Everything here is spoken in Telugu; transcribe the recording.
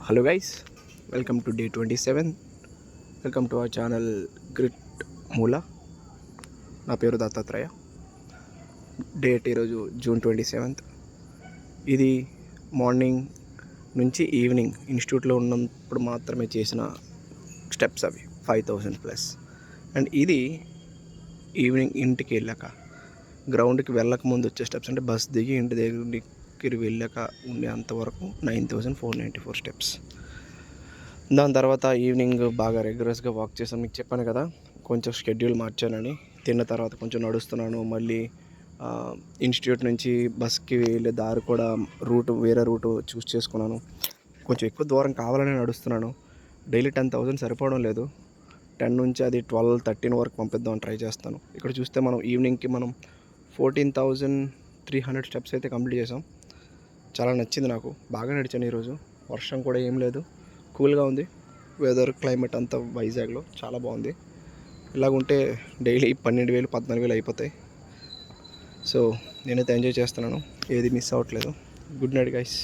Hello guys, welcome to day 27. Welcome to our channel Grit Moola. నా పేరు దత్తాత్రేయ. డేట్ ఈరోజు జూన్ 27th. ఇది మార్నింగ్ నుంచి ఈవినింగ్ ఇన్స్టిట్యూట్లో ఉన్నప్పుడు మాత్రమే చేసిన స్టెప్స్ అవి 5000 ప్లస్. అండ్ ఇది ఈవినింగ్ ఇంటికి వెళ్ళాక గ్రౌండ్కి వెళ్ళక ముందు వచ్చే స్టెప్స్, అంటే బస్ దిగి ఇంటి దగ్గరికి వెళ్ళాక ఉండేంతవరకు 9494 స్టెప్స్. దాని తర్వాత ఈవినింగ్ బాగా రెగ్యులర్స్గా వాక్ చేసాను. మీకు చెప్పాను కదా, కొంచెం షెడ్యూల్ మార్చానని. తిన్న తర్వాత కొంచెం నడుస్తున్నాను. మళ్ళీ ఇన్స్టిట్యూట్ నుంచి బస్కి వెళ్ళే దారి కూడా వేరే రూటు చూస్ చేసుకున్నాను. కొంచెం ఎక్కువ దూరం కావాలని నడుస్తున్నాను. డైలీ 10,000 సరిపోవడం లేదు. 10 నుంచి అది 12-13 వరకు పంపిద్దామని ట్రై చేస్తాను. ఇక్కడ చూస్తే మనం ఈవినింగ్కి 14,300 స్టెప్స్ అయితే కంప్లీట్ చేసాం. చాలా నచ్చింది నాకు. బాగా నడిచాను ఈరోజు. వర్షం కూడా ఏం లేదు, కూల్గా ఉంది వెదర్, క్లైమేట్ అంతా వైజాగ్లో చాలా బాగుంది. ఇలాగుంటే డైలీ 12,000 14,000 అయిపోతాయి. సో నేనైతే ఎంజాయ్ చేస్తున్నాను, ఏది మిస్ అవ్వట్లేదు. Good night guys.